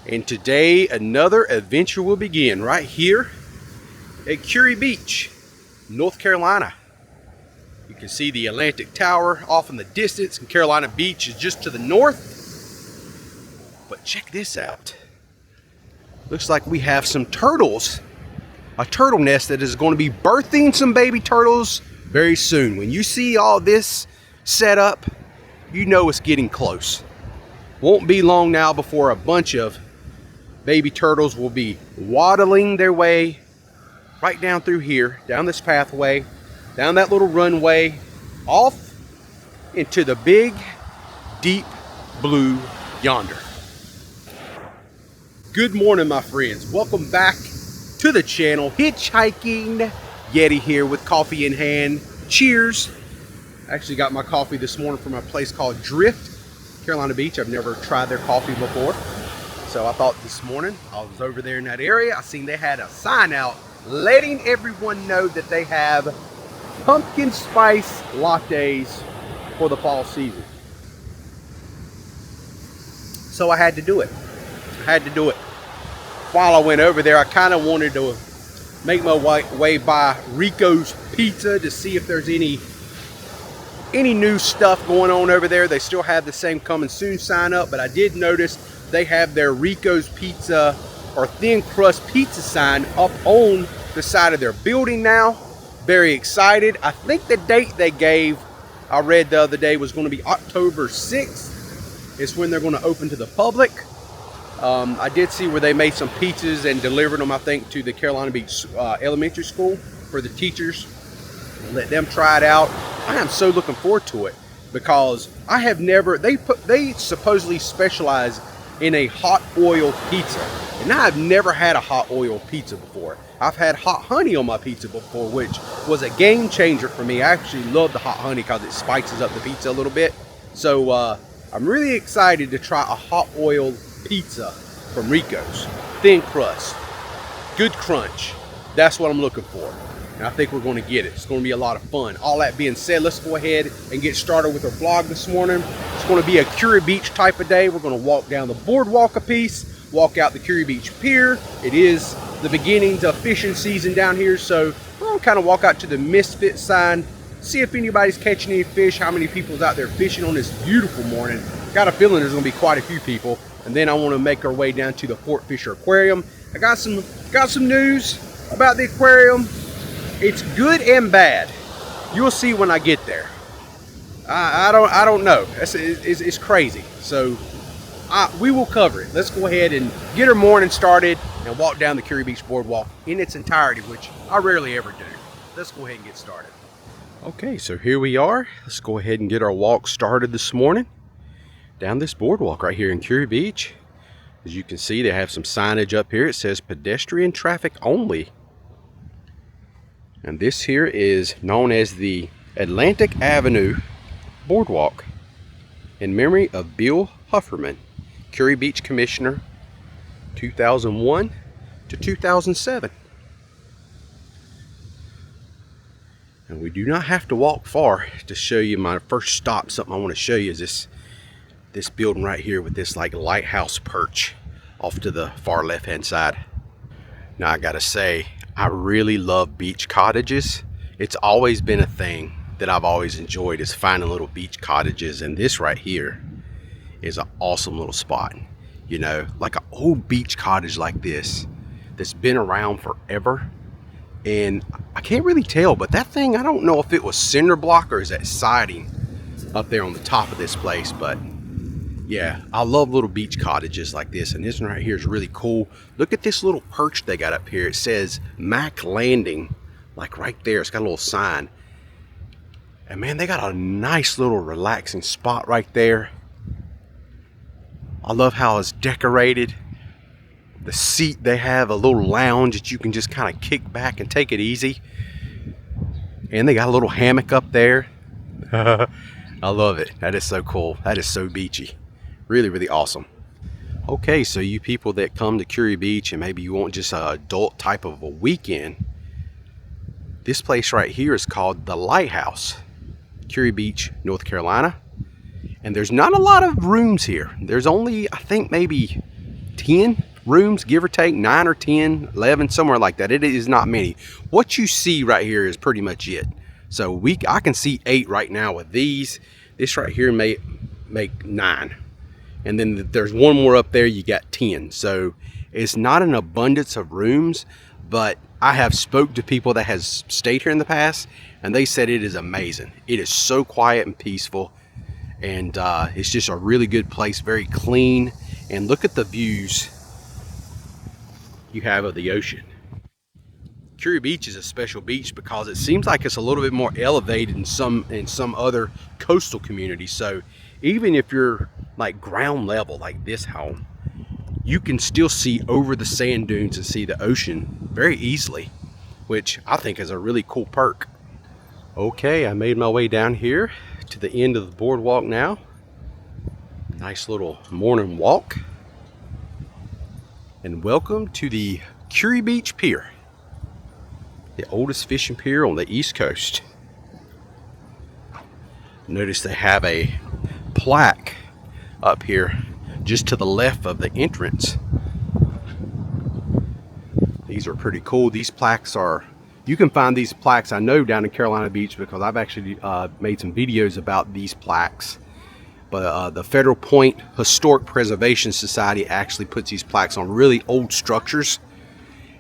And today another adventure will begin right here at Cury Beach, North Carolina. You can see the Atlantic Tower off in the distance, and Carolina Beach is just to the north. But check this out. Looks like we have some turtles. A turtle nest that is going to be birthing some baby turtles very soon. When you see all this set up, you know it's getting close. Won't be long now before a bunch of baby turtles will be waddling their way right down through here, down this pathway, down that little runway, off into the big, deep blue yonder. Good morning, my friends. Welcome back to the channel. Hitchhiking Yeti here with coffee in hand. Cheers. I actually got my coffee this morning from a place called Drift, Carolina Beach. I've never tried their coffee before. So I thought this morning, I was over there in that area. I seen they had a sign out letting everyone know that they have pumpkin spice lattes for the fall season. So I had to do it. While I went over there, I kind of wanted to make my way by Rico's Pizza to see if there's any new stuff going on over there. They still have the same coming soon sign up, but I did notice they have their Rico's Pizza or thin crust pizza sign up on the side of their building now. Very excited. I think the date they gave, I read the other day, was going to be October 6th. It's when they're going to open to the public. I did see where they made some pizzas and delivered them, I think, to the Carolina Beach Elementary School for the teachers. Let them try it out. I am so looking forward to it because I have never, they supposedly specialize in a hot oil pizza, and I've never had a hot oil pizza before. I've had hot honey on my pizza before, which was a game changer for me. I actually love the hot honey because it spices up the pizza a little bit. So I'm really excited to try a hot oil pizza from Rico's. Thin crust, good crunch. That's what I'm looking for, and I think we're going to get it. It's going to be a lot of fun. All that being said, let's go ahead and get started with our vlog this morning. It's going to be a Kure Beach type of day. We're going to walk down the boardwalk a piece, walk out the Kure Beach Pier. It is the beginnings of fishing season down here, so we're going to kind of walk out to the Misfit sign, see if anybody's catching any fish, how many people's out there fishing on this beautiful morning. Got a feeling there's going to be quite a few people. And then I want to make our way down to the Fort Fisher Aquarium. I got some news about the aquarium. It's good and bad. You'll see when I get there. I don't know. It's crazy. So we will cover it. Let's go ahead and get our morning started and walk down the Cury Beach Boardwalk in its entirety, which I rarely ever do. Let's go ahead and get started. Okay, so here we are. Let's go ahead and get our walk started this morning down this boardwalk right here in Cury Beach. As you can see, they have some signage up here. It says pedestrian traffic only. And this here is known as the Atlantic Avenue Boardwalk in memory of Bill Hufferman, Cury Beach Commissioner, 2001 to 2007. And we do not have to walk far to show you my first stop. Something I want to show you is this building right here with this like lighthouse perch off to the far left hand side. Now I gotta say, I really love beach cottages. It's always been a thing that I've always enjoyed, is finding little beach cottages, and this right here is an awesome little spot. You know, like an old beach cottage like this that's been around forever. And I can't really tell, but that thing, I don't know if it was cinder block or is that siding up there on the top of this place, but yeah, I love little beach cottages like this, and this one right here is really cool. Look at this little perch they got up here. It says Mac Landing, like right there. It's got a little sign. And man, they got a nice little relaxing spot right there. I love how it's decorated. The seat, they have a little lounge that you can just kind of kick back and take it easy. And they got a little hammock up there. I love it. That is so cool. That is so beachy. Really, really awesome. Okay, so you people that come to Cury Beach and maybe you want just an adult type of a weekend, this place right here is called the Lighthouse, Cury Beach, North Carolina. And there's not a lot of rooms here. There's only, I think, maybe 10 rooms, give or take, 9 or 10, 11, somewhere like that. It is not many. What you see right here is pretty much it. So I can see 8 right now with these. This right here may make 9. And then there's one more up there, you got 10. So it's not an abundance of rooms, but I have spoke to people that has stayed here in the past, and they said it is amazing. It is so quiet and peaceful, and it's just a really good place, very clean. And look at the views you have of the ocean. Cury Beach is a special beach because it seems like it's a little bit more elevated in some other coastal communities. So even if you're like ground level like this home, you can still see over the sand dunes and see the ocean very easily, which I think is a really cool perk. Okay, I made my way down here to the end of the boardwalk now. Nice little morning walk. And welcome to the Kure Beach Pier, the oldest fishing pier on the East Coast. Notice they have a plaque up here just to the left of the entrance. These are pretty cool. These plaques are, you can find these plaques, I know, down in Carolina Beach because I've actually made some videos about these plaques. But the Federal Point Historic Preservation Society actually puts these plaques on really old structures.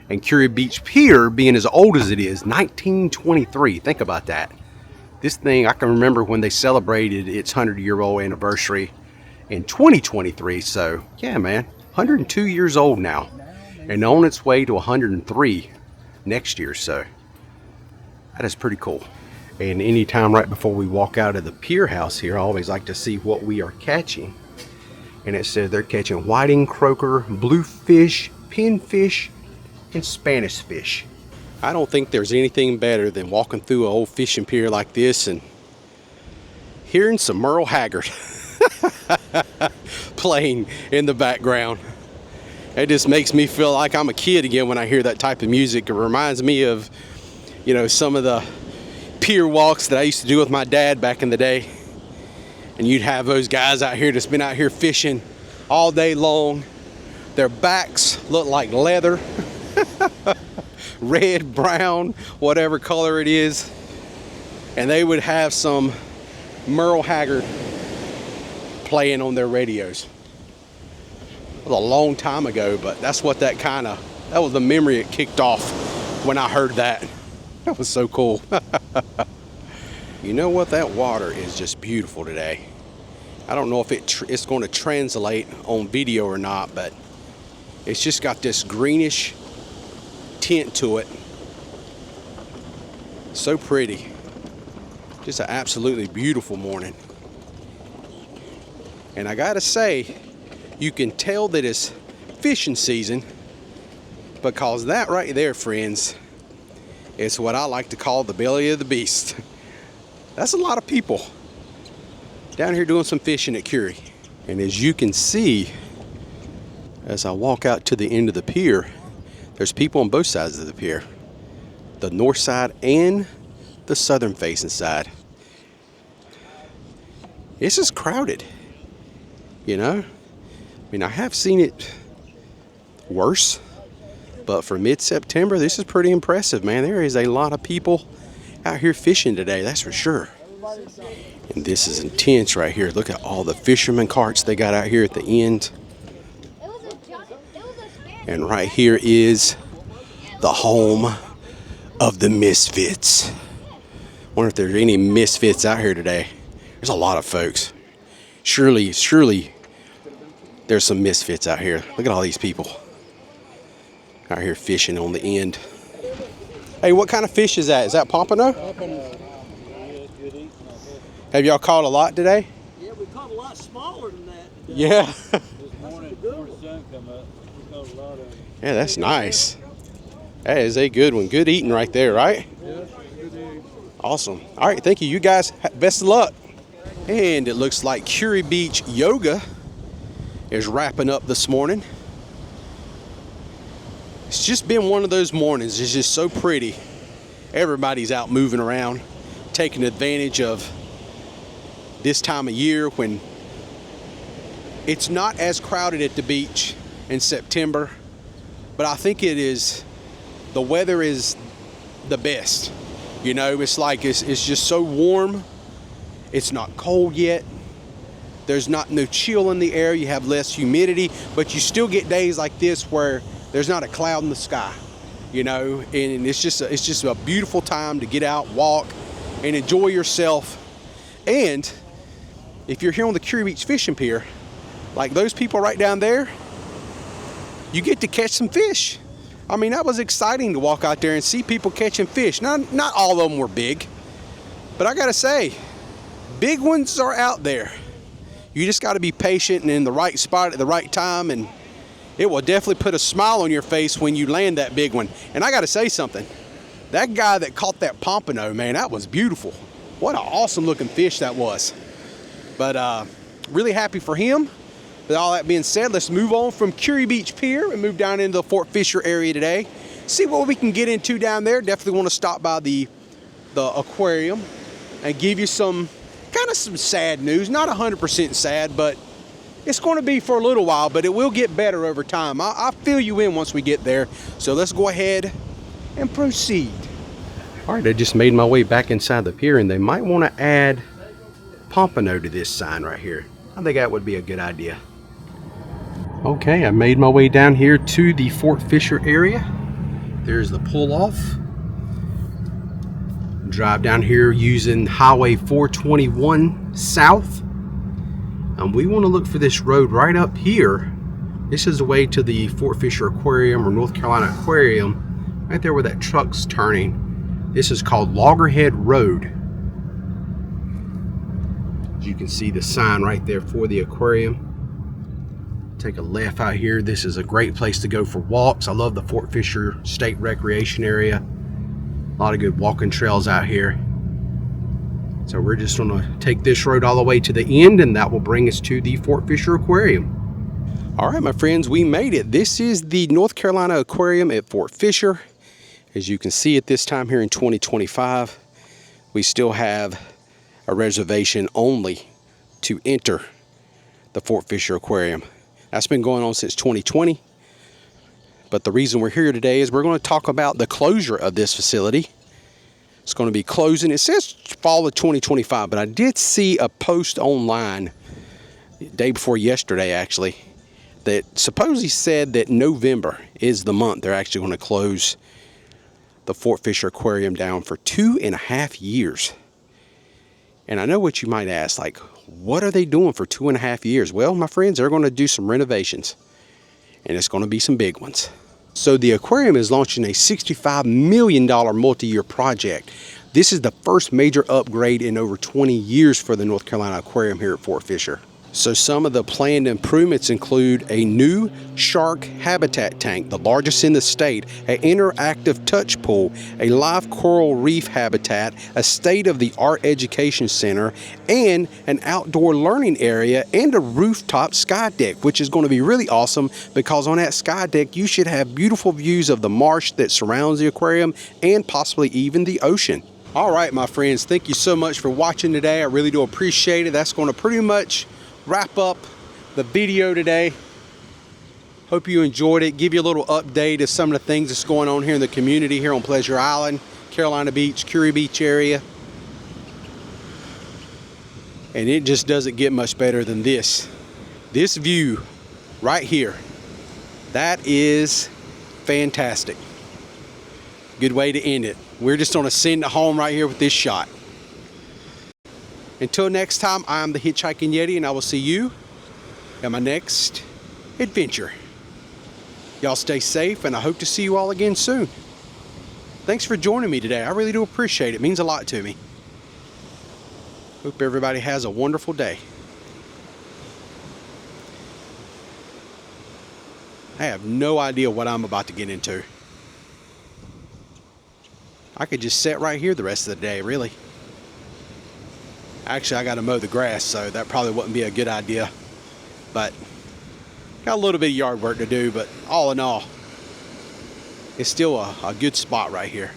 And Kure Beach Pier, being as old as it is, 1923, think about that. This thing, I can remember when they celebrated its 100-year-old anniversary in 2023. So yeah, man, 102 years old now, and on its way to 103 next year. So that is pretty cool. And anytime right before we walk out of the pier house here, I always like to see what we are catching. And it says they're catching whiting, croaker, bluefish, pinfish, and Spanish fish. I don't think there's anything better than walking through an old fishing pier like this and hearing some Merle Haggard playing in the background. It just makes me feel like I'm a kid again when I hear that type of music. It reminds me of, you know, some of the pier walks that I used to do with my dad back in the day. And you'd have those guys out here that's been out here fishing all day long. Their backs look like leather. Red, brown, whatever color it is. And they would have some Merle Haggard playing on their radios. It was a long time ago, but that's what that was the memory it kicked off when I heard that. That was so cool. You know what? That water is just beautiful today. I don't know if it's going to translate on video or not, but it's just got this greenish tint to it. So pretty. Just an absolutely beautiful morning. And I gotta say, you can tell that it's fishing season because that right there, friends, is what I like to call the belly of the beast. That's a lot of people down here doing some fishing at Cury. And as you can see, as I walk out to the end of the pier, there's people on both sides of the pier, the north side and the southern facing side. It's just crowded, you know. I mean, I have seen it worse, but for mid-September, this is pretty impressive, man. There is a lot of people out here fishing today, that's for sure. And this is intense right here. Look at all the fisherman carts they got out here at the end. And right here is the home of the misfits. Wonder if there's any misfits out here today. There's a lot of folks. Surely there's some misfits out here. Look at all these people out here fishing on the end. Hey, what kind of fish is that? Is that pompano? Pompano. Yeah, it's good eating. Have y'all caught a lot today? Yeah, we caught a lot smaller than that today. Yeah. This morning before the sun come up, we caught a lot of them. Yeah, that's nice. That is a good one. Good eating right there, right? Yeah, good eating. Awesome. All right, thank you. You guys, best of luck. And it looks like Cury Beach Yoga is wrapping up this morning. It's just been one of those mornings. It's just so pretty. Everybody's out moving around, taking advantage of this time of year when it's not as crowded at the beach in September. But I think the weather is the best. You know, it's like it's just so warm. It's not cold yet. There's no chill in the air. You have less humidity, but you still get days like this where there's not a cloud in the sky. You know, and it's just a beautiful time to get out, walk, and enjoy yourself. And if you're here on the Kure Fishing Pier, like those people right down there, you get to catch some fish. I mean, that was exciting to walk out there and see people catching fish. Not all of them were big, but I gotta say, big ones are out there. You just gotta be patient and in the right spot at the right time, and it will definitely put a smile on your face when you land that big one. And I gotta say something, that guy that caught that pompano, man, that was beautiful. What an awesome looking fish that was. But really happy for him. With all that being said, let's move on from Kure Pier and move down into the Fort Fisher area today. See what we can get into down there. Definitely want to stop by the aquarium and give you some sad news. Not 100% sad, but it's going to be for a little while, but it will get better over time. I'll fill you in once we get there. So let's go ahead and proceed. All right, I just made my way back inside the pier, and they might want to add pompano to this sign right here. I think that would be a good idea. Okay, I made my way down here to the Fort Fisher area. There's the pull-off. Drive down here using Highway 421 south. And we want to look for this road right up here. This is the way to the Fort Fisher Aquarium or North Carolina Aquarium, right there where that truck's turning. This is called Loggerhead Road. As you can see the sign right there for the aquarium. Take a left out here. This is a great place to go for walks. I love the Fort Fisher State Recreation Area. A lot of good walking trails out here. So we're just going to take this road all the way to the end, and that will bring us to the Fort Fisher Aquarium. All right, my friends, we made it. This is the North Carolina Aquarium at Fort Fisher. As you can see at this time here in 2025, we still have a reservation only to enter the Fort Fisher Aquarium. That's been going on since 2020. But the reason we're here today is we're going to talk about the closure of this facility. It's going to be closing. It says fall of 2025, but I did see a post online the day before yesterday, actually, that supposedly said that November is the month they're actually going to close the Fort Fisher Aquarium down for 2.5 years. And I know what you might ask, like, what are they doing for 2.5 years? Well, my friends, they're going to do some renovations, and it's going to be some big ones. So the aquarium is launching a $65 million multi-year project. This is the first major upgrade in over 20 years for the North Carolina Aquarium here at Fort Fisher. So some of the planned improvements include a new shark habitat tank, the largest in the state, an interactive touch pool, a live coral reef habitat, a state-of-the-art education center, and an outdoor learning area and a rooftop sky deck, which is going to be really awesome because on that sky deck you should have beautiful views of the marsh that surrounds the aquarium and possibly even the ocean. All right, my friends, thank you so much for watching today. I really do appreciate it. That's going to pretty much wrap up the video today. Hope you enjoyed it. Give you a little update of some of the things that's going on here in the community here on Pleasure Island, Carolina Beach, Cury Beach area. And it just doesn't get much better than this. This view right here, that is fantastic. Good way to end it. We're just going to send it home right here with this shot. Until next time, I'm the Hitchhiking Yeti, and I will see you at my next adventure. Y'all stay safe, and I hope to see you all again soon. Thanks for joining me today. I really do appreciate it. It means a lot to me. Hope everybody has a wonderful day. I have no idea what I'm about to get into. I could just sit right here the rest of the day, really. Actually, I got to mow the grass, so that probably wouldn't be a good idea. But got a little bit of yard work to do, but all in all, it's still a good spot right here.